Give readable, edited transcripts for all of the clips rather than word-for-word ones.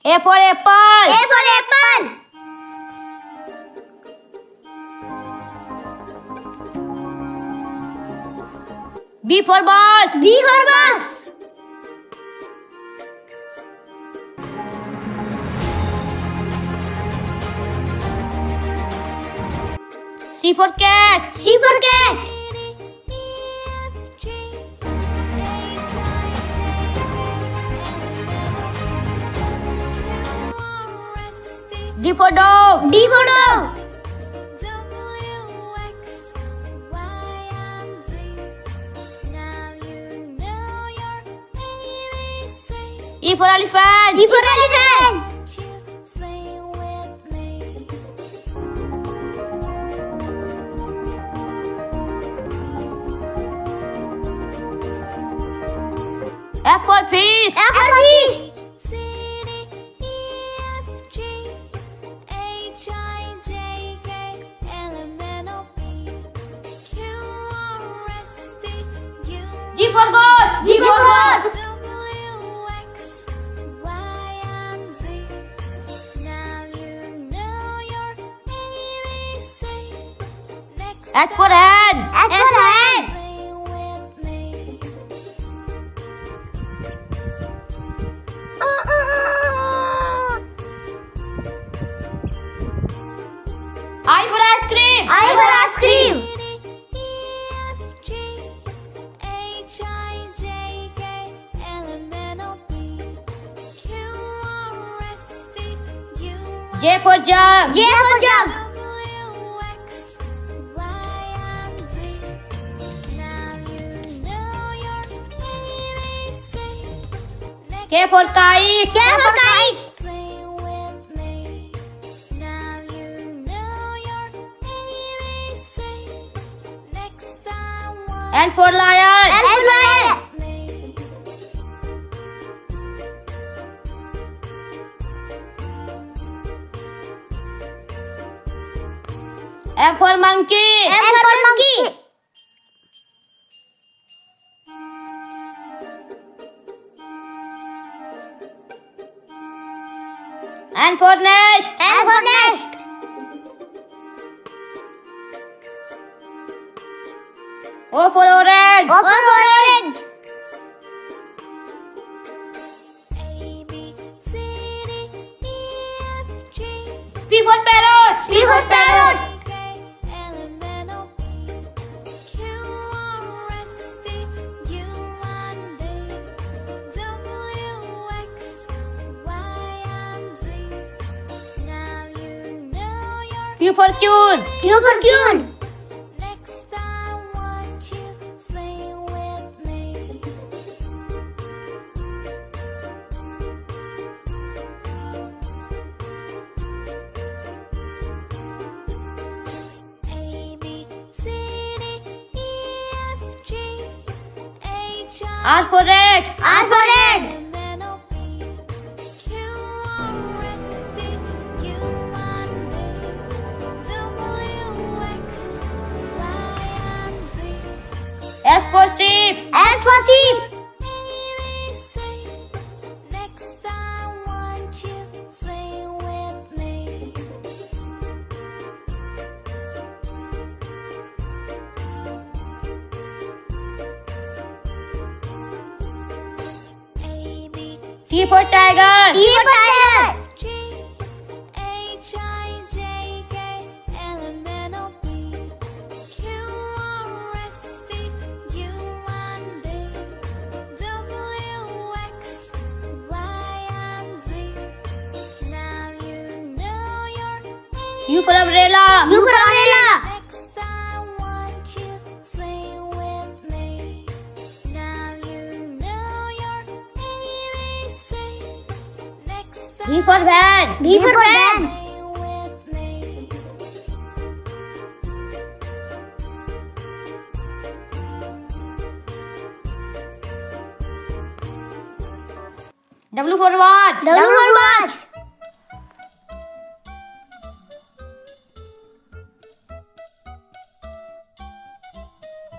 A for apple. A for apple. B for bus. B for bus. C for cat. C for cat. D for dog. D for dog. E for elephant. E for elephant. F for fish. F for fish. G for goat. G for goat. H for hand. H for hand. I for ice cream. I for ice cream. J for jug. J for jug. K for kite. K for kite. L for lion. L for lion. M for monkey. M for monkey. N for nest. N for nest. O for orange. O for orange. P for parrot. P for parrot. Q for queen. Q for queen. R for red. R for red. S for sheep. S for sheep. T for tiger. T for tiger. U for umbrella. U for umbrella. V for van. V for van. W for watch. W for watch.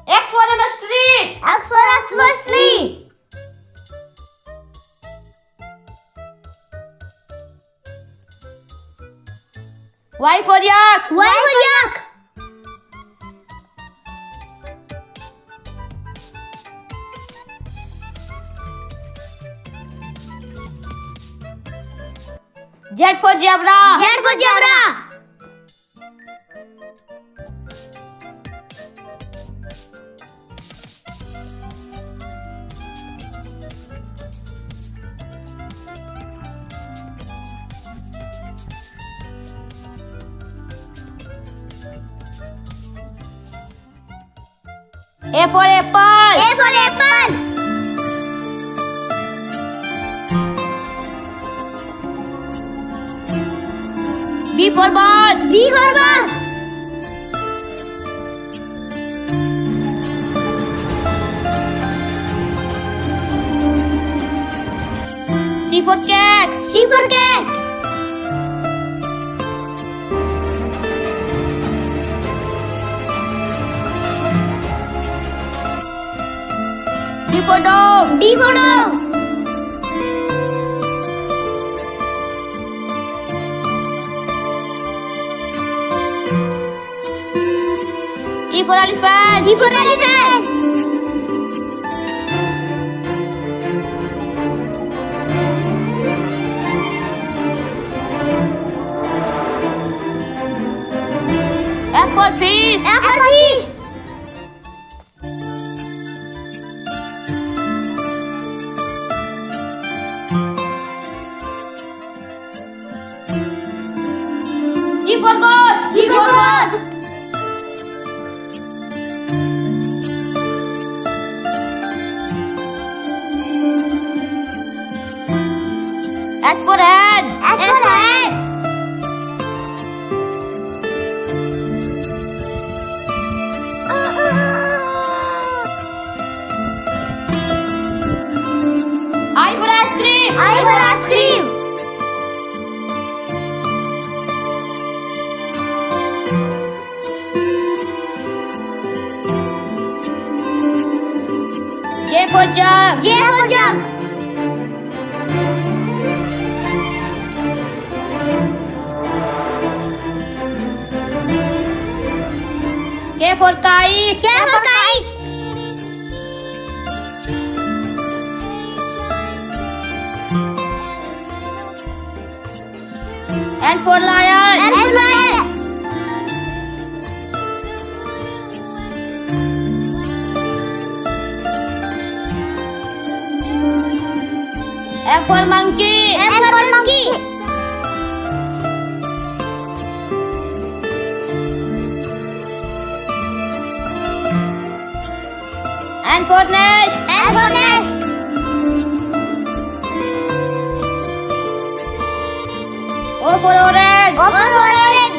X for chemistry. X for chemistry. Y for yak. Y for yak. Z for zebra. Z for zebra. A for apple. A for apple. B for bus. B for bus. C for cat. C for cat. D for dog. D for dog. E for elephant. E for elephant. F for fish. F for fish. G for goat. G for goat. H for hen. H for hen. I for ice cream. I for ice cream. J for jug. J for jug. K for kite. K for kite. L for lion. L for lion. M for monkey. M for monkey. N for nest. N for nest. O for orange. O for orange.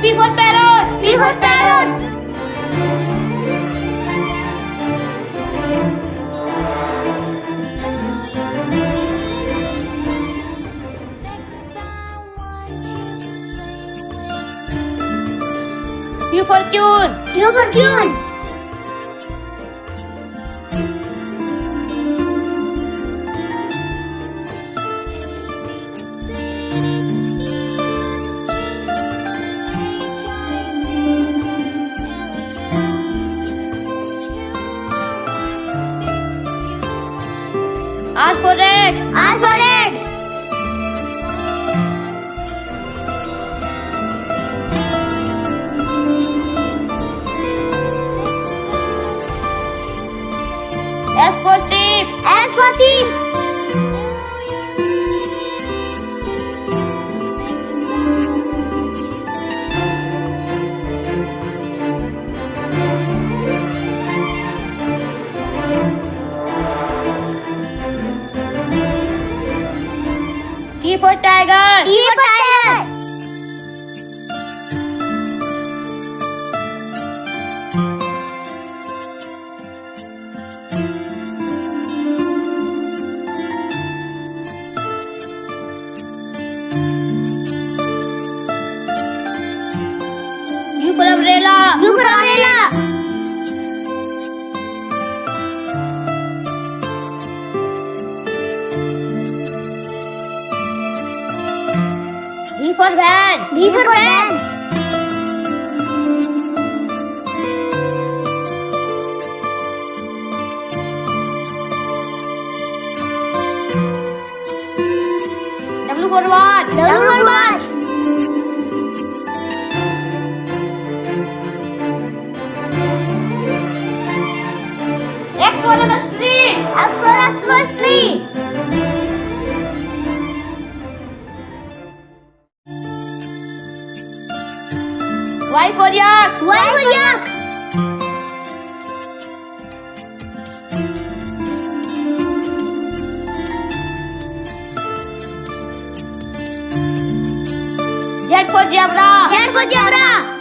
P for parrot. P for parrot. Q for queen. Q for queen. R for red. R for red. S for sheep. S for sheep. T for tiger. T for tiger. U for umbrella. U for umbrella. for van. V for van. W for watch. W for watch. X for tree. X for tree. Y for yak. Y for yak. Z for zebra. Z for zebra.